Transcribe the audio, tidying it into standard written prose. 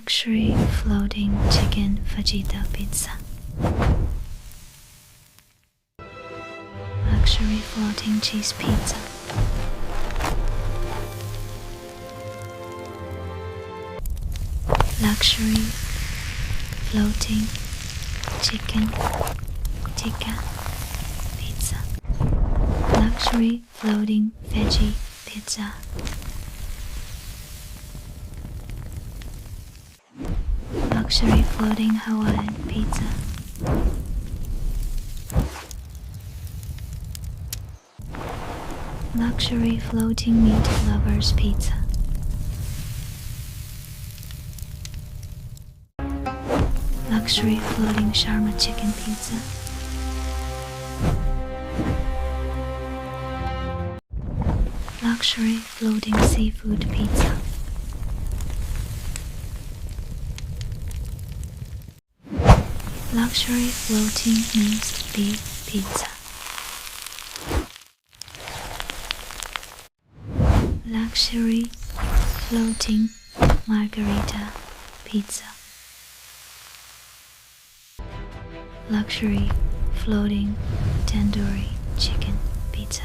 Luxury floating chicken Fajita pizza. Luxury floating cheese pizza. Luxury floating chicken Tikka pizza. Luxury floating veggie pizza. Luxury floating Hawaiian pizza. Luxury floating meat lovers pizza. Luxury floating shawarma chicken pizza. Luxury floating seafood pizza. Luxury floating minced beef pizza. Luxury floating Margherita pizza. Luxury floating Tandoori chicken pizza.